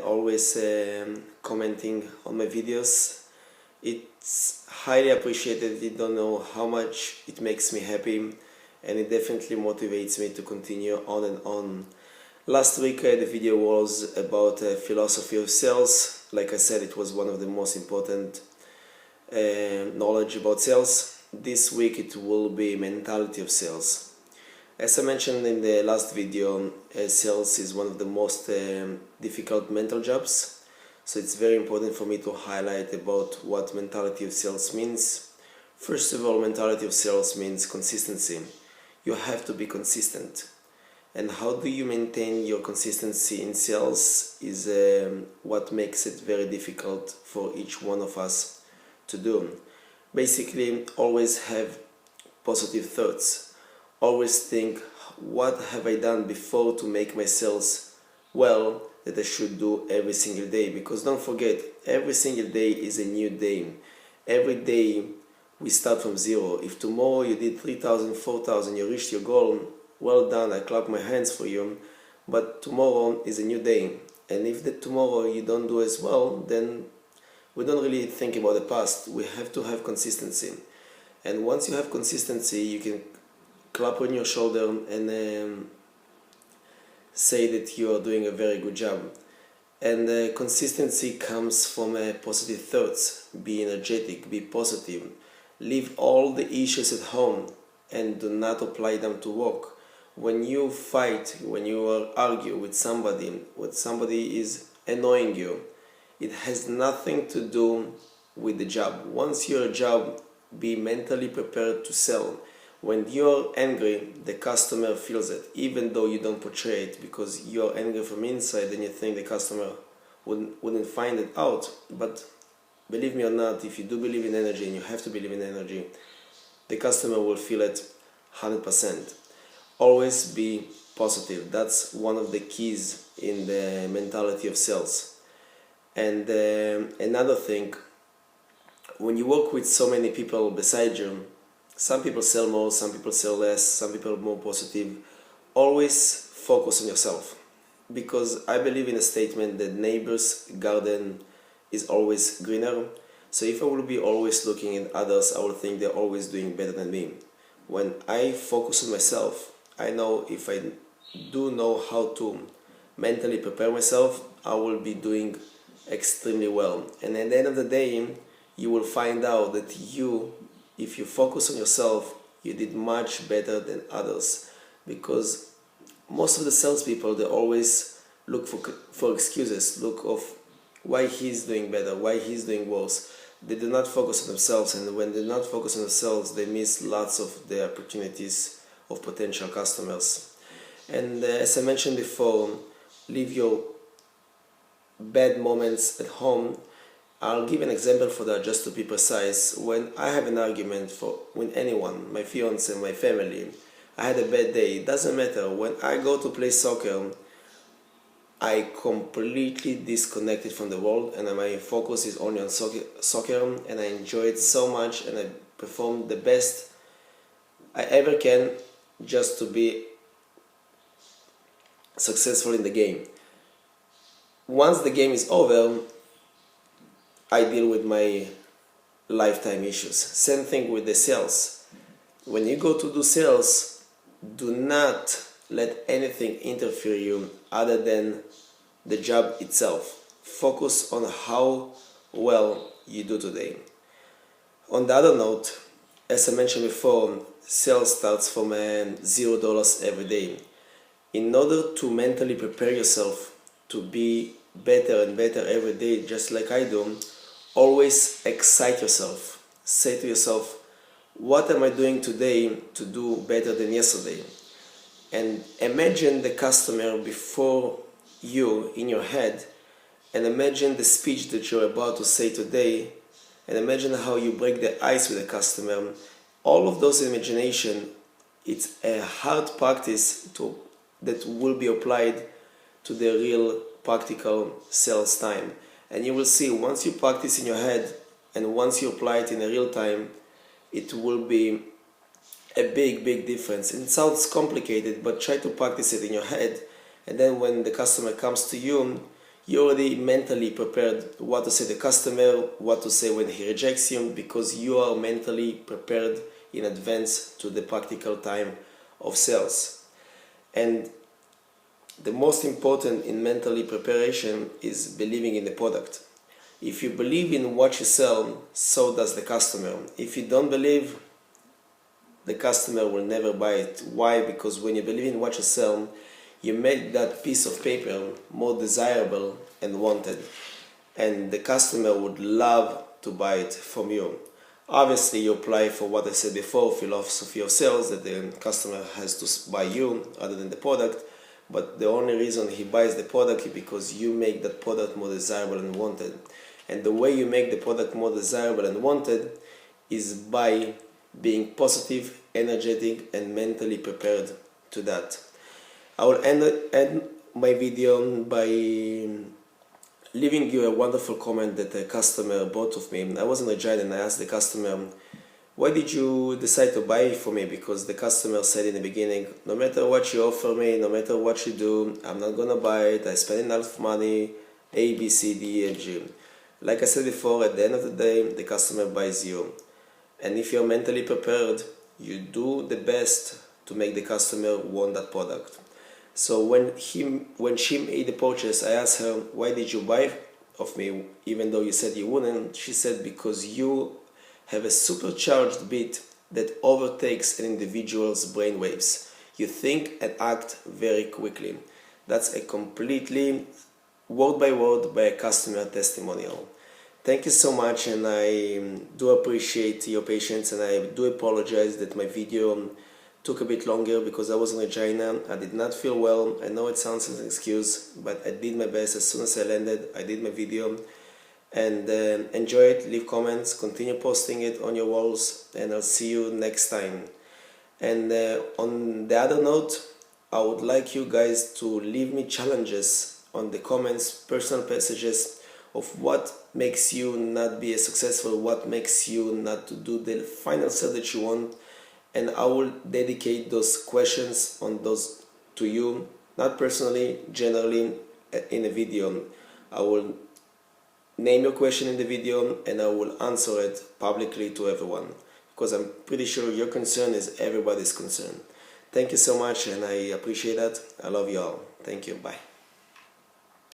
always commenting on my videos. It's highly appreciated. You don't know how much it makes me happy, and it definitely motivates me to continue on and on. Last week the video was about philosophy of sales. Like I said, it was one of the most important knowledge about sales. This week it will be mentality of sales. As I mentioned in the last video, sales is one of the most difficult mental jobs. So it's very important for me to highlight about what mentality of sales means. First of all, mentality of sales means consistency. You have to be consistent. And how do you maintain your consistency in sales is what makes it very difficult for each one of us to do. Basically, always have positive thoughts. Always think, what have I done before to make my sales well that I should do every single day? Because don't forget, every single day is a new day. Every day we start from zero. If tomorrow you did 3,000, 4,000, you reached your goal, well done, I clap my hands for you. But tomorrow is a new day. And if tomorrow you don't do as well, then we don't really think about the past. We have to have consistency. And once you have consistency, you can clap on your shoulder and say that you are doing a very good job. And consistency comes from positive thoughts. Be energetic, be positive. Leave all the issues at home and do not apply them to work. When you fight, when you argue with somebody is annoying you, it has nothing to do with the job. Once you're a job, be mentally prepared to sell. When you're angry, the customer feels it, even though you don't portray it, because you're angry from inside and you think the customer wouldn't find it out. But believe me or not, if you do believe in energy, and you have to believe in energy, the customer will feel it 100%. Always be positive. That's one of the keys in the mentality of sales. And another thing, when you work with so many people beside you, some people sell more, some people sell less, some people are more positive. Always focus on yourself, because I believe in a statement that neighbor's garden is always greener. So if I will be always looking at others, I will think they're always doing better than me. When I focus on myself, I know if I do know how to mentally prepare myself, I will be doing extremely well. And at the end of the day, you will find out that if you focus on yourself, you did much better than others. Because most of the salespeople, they always look for excuses, look of why he's doing better, why he's doing worse. They do not focus on themselves, and when they do not focus on themselves, they miss lots of the opportunities of potential customers. And as I mentioned before, leave your bad moments at home. I'll give an example for that, just to be precise. When I have an argument with anyone, my fiance, my family, I had a bad day, it doesn't matter. When I go to play soccer, I completely disconnected from the world, and my focus is only on soccer, and I enjoy it so much, and I perform the best I ever can just to be successful in the game. Once the game is over, I deal with my lifetime issues. Same thing with the sales. When you go to do sales, do not let anything interfere you other than the job itself. Focus on how well you do today. On the other note, as I mentioned before, sales starts from $0 every day. In order to mentally prepare yourself to be better and better every day, just like I do, always excite yourself. Say to yourself, what am I doing today to do better than yesterday? And imagine the customer before you in your head, and imagine the speech that you're about to say today, and imagine how you break the ice with the customer. All of those imagination, it's a hard practice that will be applied to the real practical sales time. And you will see, once you practice in your head and once you apply it in a real time, it will be a big difference. And it sounds complicated, but try to practice it in your head, and then when the customer comes to you, You're already mentally prepared what to say to the customer, what to say when he rejects you, because you are mentally prepared in advance to the practical time of sales. And the most important in mentally preparation is believing in the product. If you believe in what you sell, so does the customer. If you don't believe, the customer will never buy it. Why? Because when you believe in what you sell, you make that piece of paper more desirable and wanted, and the customer would love to buy it from you. Obviously, you apply for what I said before, philosophy of sales, that the customer has to buy you other than the product, but the only reason he buys the product is because you make that product more desirable and wanted. And the way you make the product more desirable and wanted is by being positive, energetic, and mentally prepared to that. I will end my video by leaving you a wonderful comment that a customer bought of me. I was in a giant and I asked the customer, why did you decide to buy it from me? Because the customer said in the beginning, no matter what you offer me, no matter what you do, I'm not gonna buy it. I spend enough money, A, B, C, D, E, F, G. Like I said before, at the end of the day, the customer buys you. And if you're mentally prepared, you do the best to make the customer want that product. So when she made the purchase, I asked her, why did you buy of me even though you said you wouldn't? She said, because you have a supercharged beat that overtakes an individual's brainwaves. You think and act very quickly. That's a completely word by a customer testimonial. Thank you so much, and I do appreciate your patience, and I do apologize that my video took a bit longer because I was in China. I did not feel well. I know it sounds as an excuse, but I did my best. As soon as I landed, I did my video. And enjoy it, leave comments, continue posting it on your walls, and I'll see you next time. And on the other note, I would like you guys to leave me challenges on the comments, personal messages of what makes you not be as successful, what makes you not to do the final sale that you want. And I will dedicate those questions on those to you, not personally, generally in a video. I will name your question in the video and I will answer it publicly to everyone, because I'm pretty sure your concern is everybody's concern. Thank you so much, and I appreciate that. I love you all. Thank you. Bye.